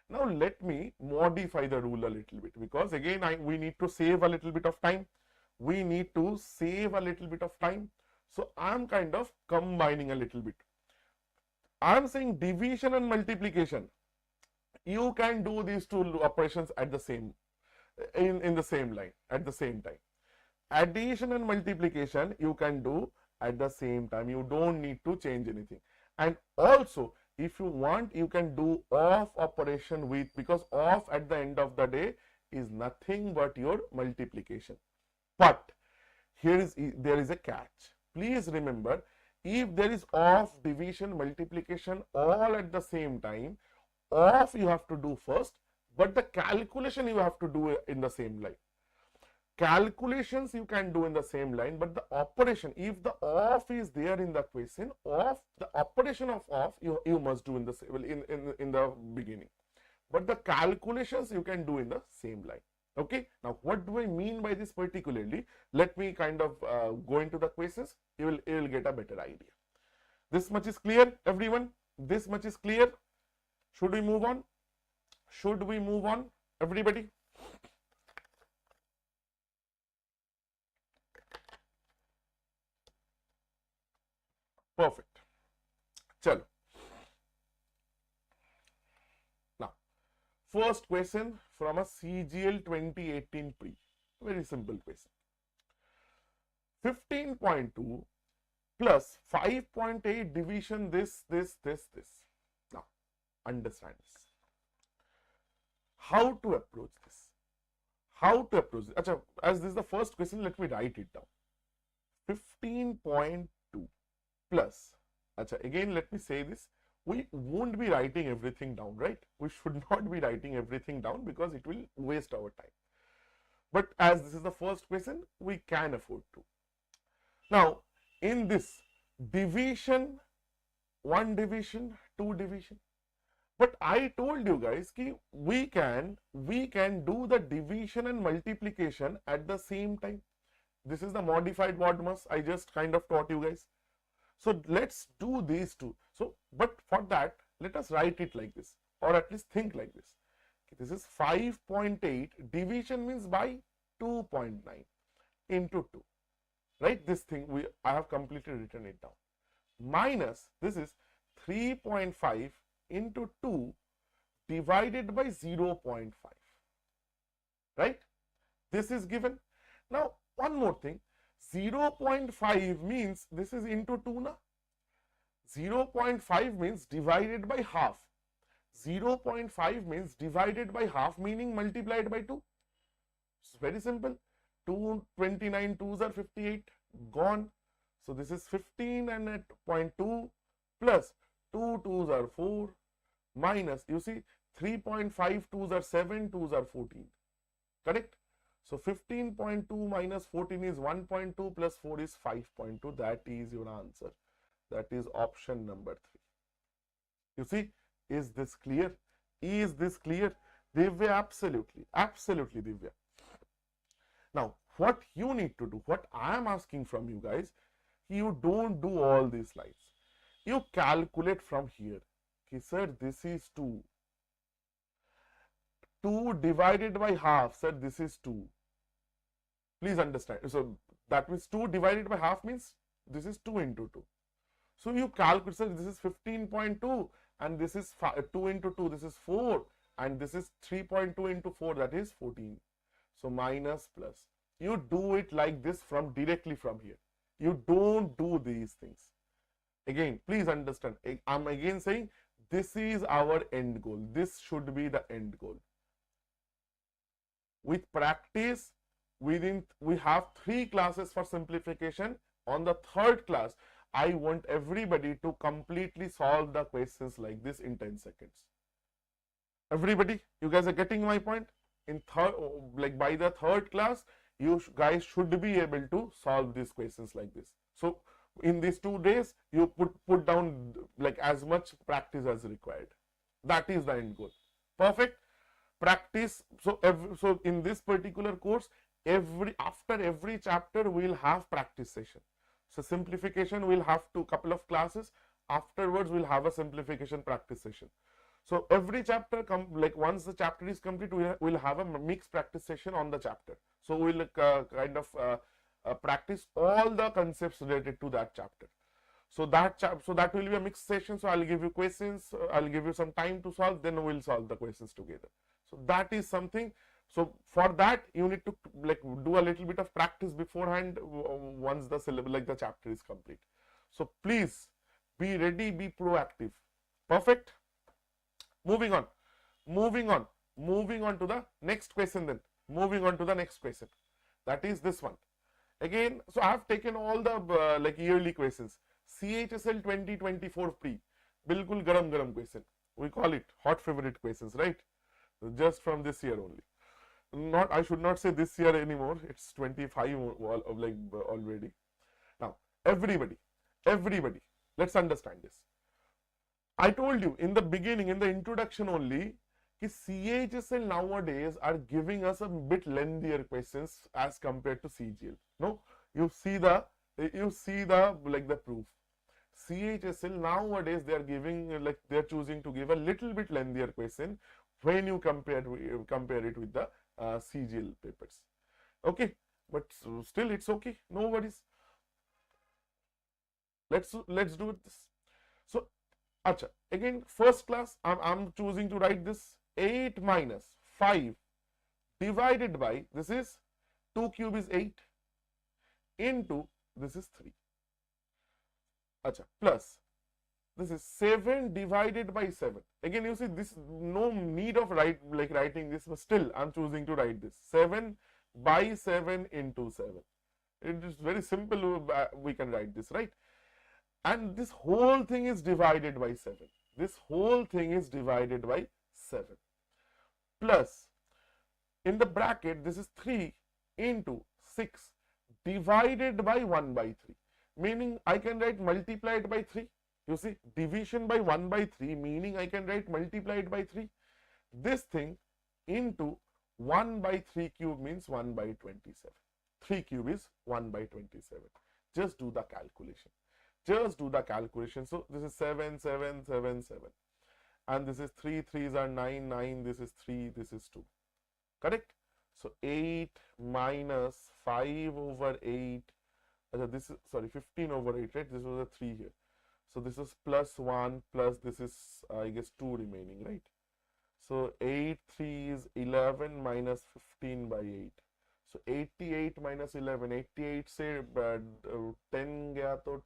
Now let me modify the rule a little bit, because again we need to save a little bit of time. We need to save a little bit of time. So I'm kind of combining a little bit. I'm saying division and multiplication, you can do these two operations at the same in the same line at the same time. Addition and multiplication you can do at the same time. You don't need to change anything. And also, if you want, you can do off operation with, because off at the end of the day is nothing but your multiplication. But there is a catch. Please remember, if there is off, division, multiplication all at the same time, off you have to do first, but the calculation you have to do in the same line. Calculations you can do in the same line, but the operation, if the off is there in the question, off, the operation of off you must do in the in the beginning, but the calculations you can do in the same line. Okay, now what do I mean by this particularly? Let me kind of go into the questions. You will get a better idea. This much is clear, everyone? This much is clear? Should we move on? Should we move on, everybody? Perfect. Chalo. Now, first question from a CGL 2018 pre. Very simple question. 15.2 plus 5.8 division this. Now, understand this. How to approach this? How to approach this? Achha, as this is the first question, let me write it down. 15.2 plus, achha, again let me say this, we won't be writing everything down, right? We should not be writing everything down because it will waste our time. But as this is the first question, we can afford to. Now, in this division, 1 division, 2 division, but I told you guys ki we can do the division and multiplication at the same time. This is the modified Bodmer's I just kind of taught you guys. So let's do these two. So, but for that, let us write it like this, or at least think like this. This is 5.8. Division means by 2.9 into 2. Right? This thing I have completely written it down. Minus this is 3.5 into 2 divided by 0.5. Right? This is given. Now, one more thing. 0.5 means this is into 2 na. 0.5 means divided by half. 0.5 means divided by half, meaning multiplied by 2. It's very simple. 229 2s are 58, gone. So this is 15 and at 0.2 plus 2 2s are 4 minus, you see, 3.5 2s are 7, 2s are 14. Correct? So 15.2 minus 14 is 1.2 plus 4 is 5.2. That is your answer. That is option number 3. You see, is this clear? Is this clear? Divya, absolutely. Absolutely, Divya. Now, what you need to do, what I am asking from you guys, you don't do all these slides. You calculate from here. Okay, sir, this is 2. 2 divided by half, sir, this is 2. Please understand. So that means 2 divided by half means this is 2 into 2. So you calculate, sir, this is 15.2 and this is 2 into 2, this is 4 and this is 3.2 into 4, that is 14. So minus plus. You do it like this from directly from here. You don't do these things. Again, please understand. I'm again saying this is our end goal. This should be the end goal. With practice, we have 3 classes for simplification. On the 3rd class, I want everybody to completely solve the questions like this in 10 seconds. Everybody, you guys are getting my point? In by the 3rd class, you guys should be able to solve these questions like this. So in these 2 days, you put down like as much practice as required. That is the end goal. Perfect. Practice. So in this particular course, after every chapter we will have practice session. So simplification will have couple of classes. Afterwards we'll have a simplification practice session. So every chapter once the chapter is complete, we'll have a mixed practice session on the chapter. So we'll kind of practice all the concepts related to that chapter. So that will be a mixed session. So I'll give you questions, I'll give you some time to solve, then we'll solve the questions together. So that is something. So for that you need to do a little bit of practice beforehand once the syllabus the chapter is complete. So please be ready, be proactive. Perfect. Moving on to the next question then. Moving on to the next question. That is this one. Again, so I have taken all the yearly questions. CHSL 2024 pre. Bilkul garam question. We call it hot favorite questions, right? Just from this year only. I should not say this year anymore. It's 25 already. Now, everybody, let's understand this. I told you in the beginning, in the introduction only, कि CHSL nowadays are giving us a bit lengthier questions as compared to CGL. No, you see the the proof. CHSL nowadays they are giving they are choosing to give a little bit lengthier question when you compare it with the CGL papers. Okay, but still it's okay. No worries. Let's do this. So, acha, again first class I'm choosing to write this 8 minus 5 divided by, this is 2 cube is 8 into this is 3. Acha, plus this is 7 divided by 7. Again you see this, no need of writing this, but still I'm choosing to write this 7 by 7 into 7. It is very simple, we can write this, right? And this whole thing is divided by 7. This whole thing is divided by 7. Plus, in the bracket, this is 3 into 6 divided by 1 by 3. Meaning, I can write multiplied by 3. You see, division by 1 by 3, meaning I can write multiplied by 3. This thing into 1 by 3 cube means 1 by 27. 3 cube is 1 by 27. Just do the calculation. Just do the calculation. So this is 7, 7, 7, 7. and this is 3, 3s are 9, 9, this is 3, this is 2. Correct? So 8 minus 5 over 8, this is, sorry, 15 over 8, right? This was a 3 here. So this is plus 1 plus this is, I guess, 2 remaining, right? So 8 3 is 11 minus 15 by 8. So 88 minus 11, 88 say 10 gaya to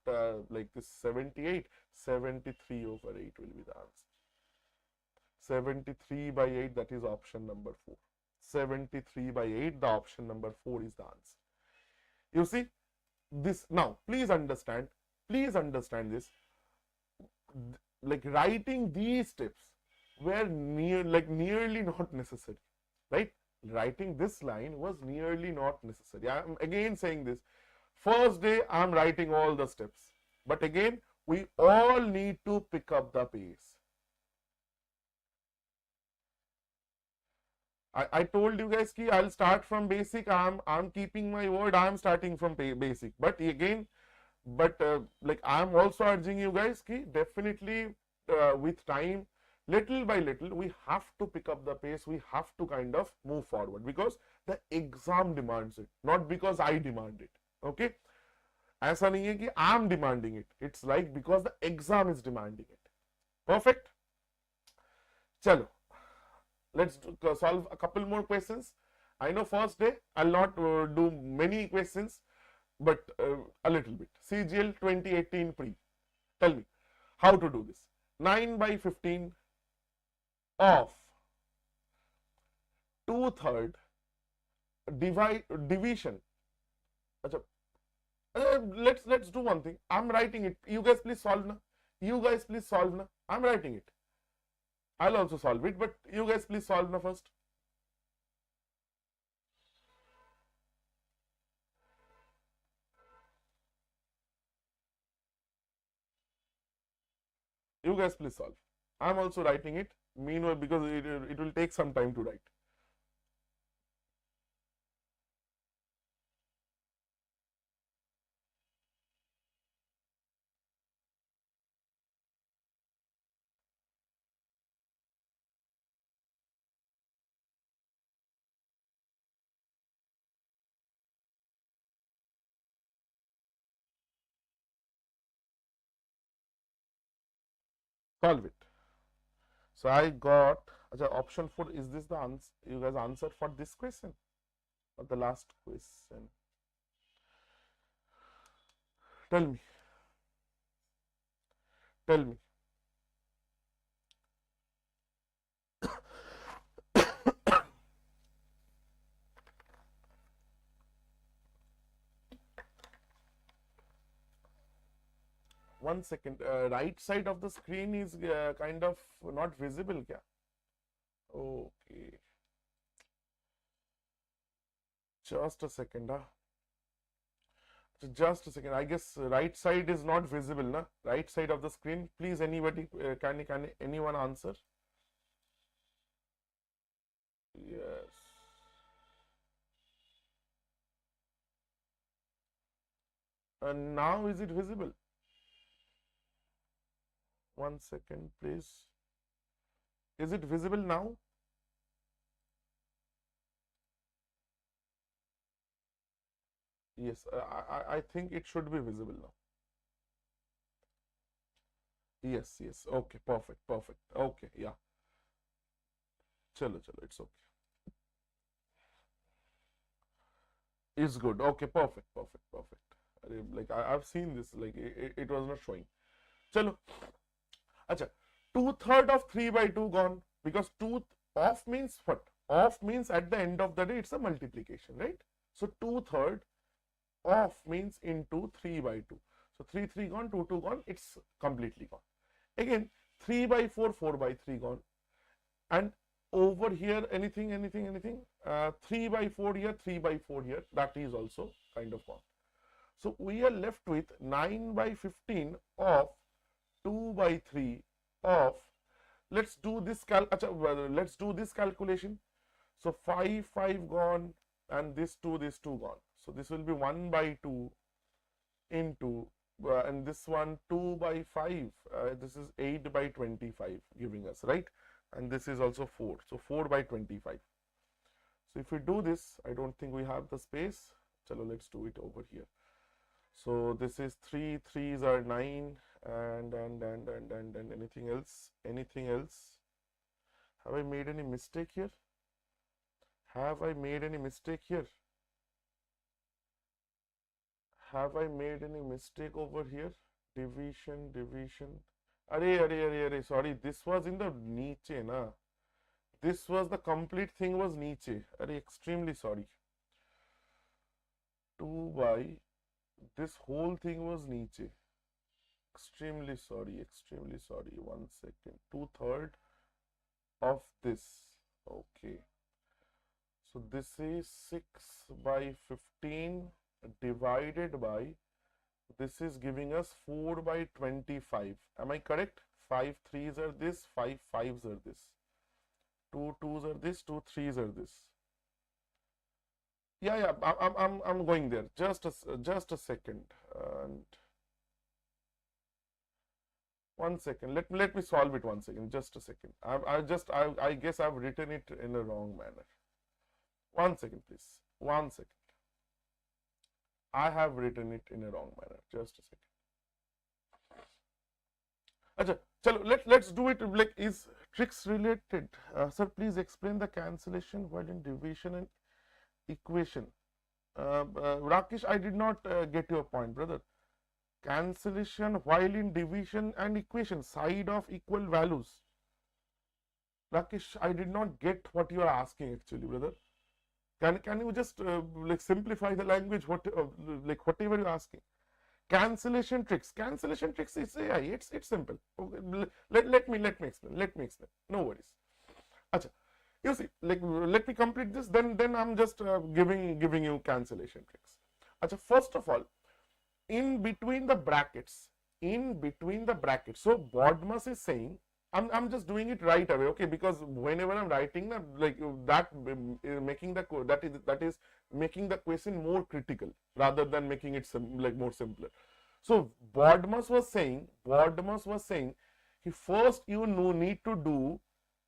like this 78, 73 over 8 will be the answer. 73 by 8, that is option number 4. 73 by 8, the option number 4 is the answer. You see this now, please understand this, like writing these steps were nearly not necessary, right? Writing this line was nearly not necessary. I am again saying this, first day I am writing all the steps, but again we all need to pick up the pace. I told you guys ki I'll start from basic. I'm keeping my word. I'm starting from basic. But again, like I'm also urging you guys ki definitely with time, little by little, we have to pick up the pace. We have to kind of move forward because the exam demands it, not because I demand it. Okay? ऐसा नहीं है कि I'm demanding it. It's like because the exam is demanding it. Perfect? चलो. Let's solve a couple more questions. I know first day I'll not do many questions, but a little bit. CGL 2018 pre. Tell me how to do this. 9 by 15 of 2/3 division. Let's do one thing. I'm writing it. You guys please solve na. I'm writing it. I'll also solve it, but you guys please solve na first. You guys please solve. I'm also writing it. Meanwhile, because it will take some time to write. Solve it. So I got option 4. Is this the answer? You guys answered for this question or the last question? Tell me. Tell me. One second. Right side of the screen is kind of not visible. Kya? Okay. Just a second. Just a second. I guess right side is not visible, na? Right side of the screen. Please, anybody, can anyone answer? Yes. And now is it visible? One second, please. Is it visible now? Yes, I think it should be visible now. Yes, yes. Okay, perfect, perfect. Okay, yeah. Chalo, it's okay. It's good. Okay, perfect, perfect, perfect. Like I've seen this, like it was not showing. Chalo. Acha, 2/3 of 3 by 2 gone, because 2 off means what? Off means at the end of the day it's a multiplication, right? So 2/3 off means into 3 by 2. So 3 3 gone, 2 2 gone, it's completely gone. Again 3 by 4, 4 by 3 gone, and over here anything 3 by 4 here, 3 by 4 here, that is also kind of gone. So we are left with 9 by 15 of 2 by 3 of, let's do this calculation. So 5 gone and this 2 gone. So this will be 1 by 2 into and this one 2 by 5, this is 8 by 25 giving us, right? And this is also 4, so 4 by 25. So if we do this, I don't think we have the space. Chalo, let's do it over here. So this is 3 3s are 9, and anything else? Anything else? Have I made any mistake here? Have I made any mistake here? Have I made any mistake over here? Division, division. Arey, sorry, this was in the niche, na. This was the complete thing was niche. Arey, extremely sorry. 2 by, this whole thing was niche. Extremely sorry, extremely sorry. 1 second. 2/3 of this. Okay. So this is 6 by 15 divided by, this is giving us 4 by 25. Am I correct? 5 3s are this, 5 5s are this, 2 2s are this, 2 3s are this. Yeah, I'm going there. Just a second. And 1 second. Let me solve it 1 second. Just a second. I guess I've written it in a wrong manner. 1 second, please. 1 second. I have written it in a wrong manner. Just a second. Achha, chalo, let's do it like is tricks related. Sir, please explain the cancellation while in division and equation. Rakesh, I did not get your point, brother. Cancellation while in division and equation, side of equal values. Rakesh, I did not get what you are asking actually, brother. Can you just like simplify the language? Like whatever you're asking. Cancellation tricks. Cancellation tricks is AI. It's simple. Okay, let me explain. Let me explain. No worries. Achha, you see, like let me complete this. Then I'm just giving you cancellation tricks. Achha, first of all, in between the brackets. So Bodmas is saying, I'm just doing it right away, okay? Because whenever I'm writing that, like that making the question more critical rather than making it like more simpler. So Bodmas was saying, first you need to do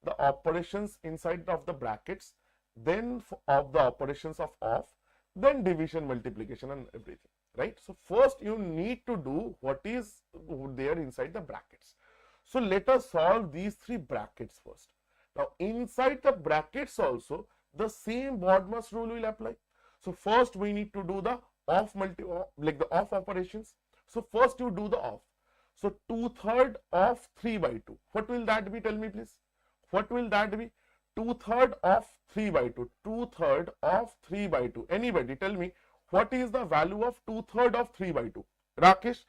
the operations inside of the brackets, then of the operations of off, then division, multiplication, and everything, right? So first you need to do what is there inside the brackets. So let us solve these 3 brackets first. Now inside the brackets also the same Bodmas rule will apply. So first we need to do the off like the off operations. So first you do the off. So 2/3 of 3 by 2. What will that be? Tell me please. What will that be? 2/3 of 3 by 2. 2/3 of 3 by 2. Anybody tell me what is the value of 2/3 of 3 by 2? Rakesh,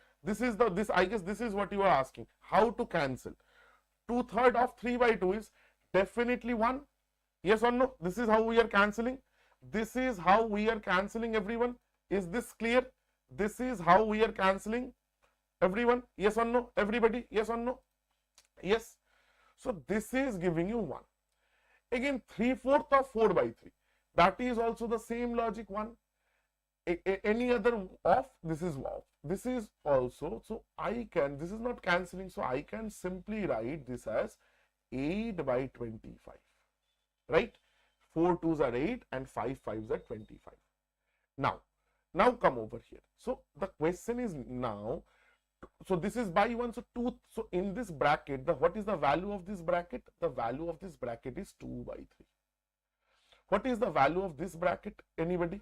I guess this is what you are asking. How to cancel? 2/3 of 3 by 2 is definitely 1. Yes or no? This is how we are cancelling. This is how we are cancelling, everyone. Is this clear? This is how we are cancelling, everyone. Yes or no? Everybody, yes or no? Yes. So this is giving you 1. Again, 3/4 of 4 by 3. That is also the same logic 1. Any other off, this is off. This is also, so I can, this is not cancelling, so I can simply write this as 8 by 25, right? 4 2s are 8 and 5 5s are 25. Now come over here. So the question is now, so this is by 1, so 2, so in this bracket, what is the value of this bracket? The value of this bracket is 2 by 3. What is the value of this bracket? Anybody?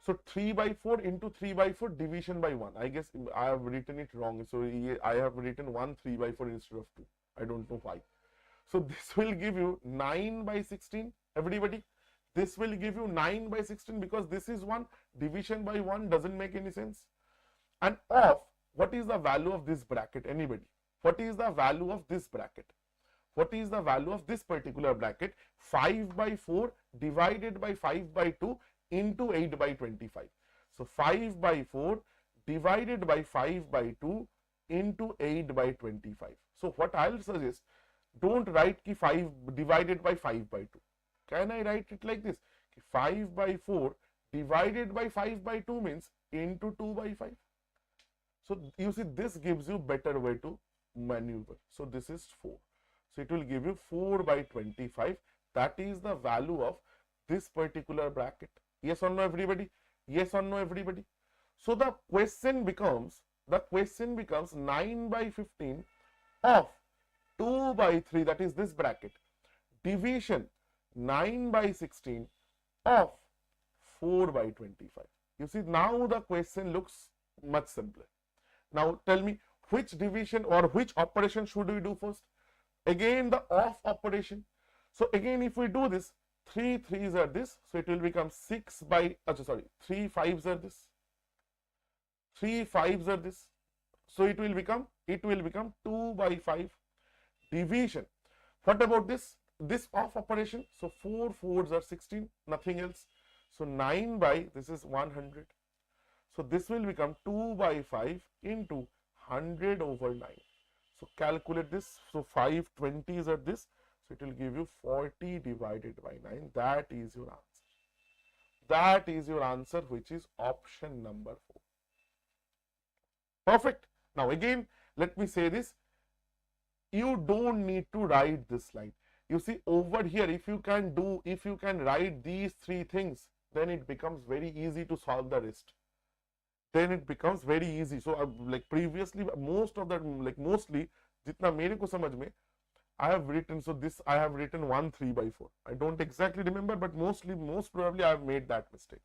So 3 by 4 into 3 by 4 division by 1. I guess I have written it wrong. So I have written 1 3 by 4 instead of 2. I don't know why. So this will give you 9 by 16. Everybody, this will give you 9 by 16 because this is 1. Division by 1 doesn't make any sense. And off, what is the value of this bracket? Anybody? What is the value of this bracket? What is the value of this particular bracket? 5 by 4 divided by 5 by 2 into 8 by 25. So 5 by 4 divided by 5 by 2 into 8 by 25. So what I'll suggest, don't write ki 5 divided by 5 by 2. Can I write it like this? 5 by 4 divided by 5 by 2 means into 2 by 5. So you see, this gives you better way to maneuver. So this is 4. So it will give you 4 by 25. That is the value of this particular bracket. Yes or no, everybody? Yes or no, everybody? So the question becomes 9 by 15 of 2 by 3, that is this bracket, division 9 by 16 of 4 by 25. You see, now the question looks much simpler. Now tell me, which division or which operation should we do first? Again, the off operation. So again, if we do this, 3 3s are this, so it will become 6 by, 3 5s are this, 3 5s are this, so it will become 2 by 5 division. What about this off operation? So 4 4s are 16, nothing else. So 9 by, this is 100. So this will become 2 by 5 into 100 over 9. So calculate this. So 5 20s are this. So it will give you 40 divided by 9. That is your answer. That is your answer, which is option number 4. Perfect. Now again, let me say this. You don't need to write this line. You see, over here, if you can write these 3 things, then it becomes very easy to solve the rest. Then it becomes very easy. So like previously, mostly jitna mere ko samajh mein, I have written, so this I have written 1 3 by 4. I don't exactly remember, but most probably I have made that mistake.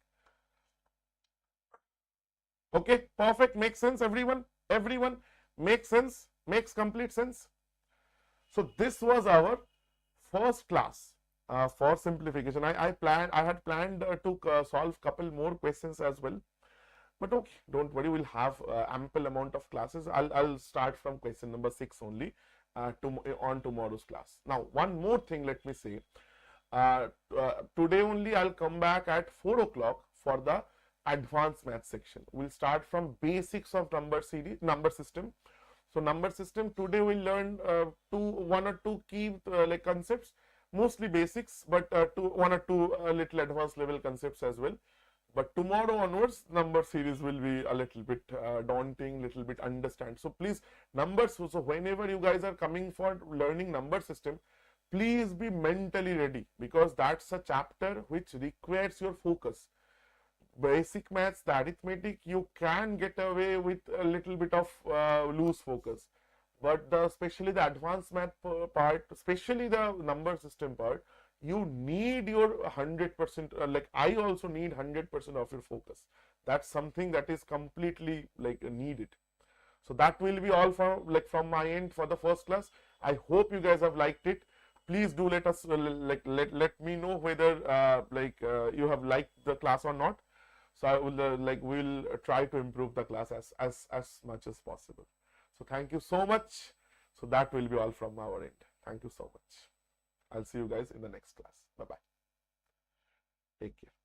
Okay, perfect. Makes sense, everyone? Everyone? Makes sense? Makes complete sense? So this was our first class for simplification. I had planned to solve couple more questions as well. But okay, don't worry, we'll have ample amount of classes. I'll start from question number 6 only on tomorrow's class. Now, one more thing, let me say. Today only I'll come back at 4 o'clock for the advanced math section. We'll start from basics of number system. So number system, today we'll learn 1 or 2 key like concepts, mostly basics, but 1 or 2 little advanced level concepts as well. But tomorrow onwards, number series will be a little bit daunting, little bit understand. So please, numbers, so whenever you guys are coming for learning number system, please be mentally ready, because that's a chapter which requires your focus. Basic maths, the arithmetic, you can get away with a little bit of loose focus. But especially the advanced math part, especially the number system part, you need your 100%, like I also need 100% of your focus. That's something that is completely like needed. So that will be all from my end for the first class. I hope you guys have liked it. Please do let us let me know whether you have liked the class or not. So I will we'll try to improve the class as much as possible. So thank you so much. So that will be all from our end. Thank you so much. I'll see you guys in the next class. Bye-bye. Take care.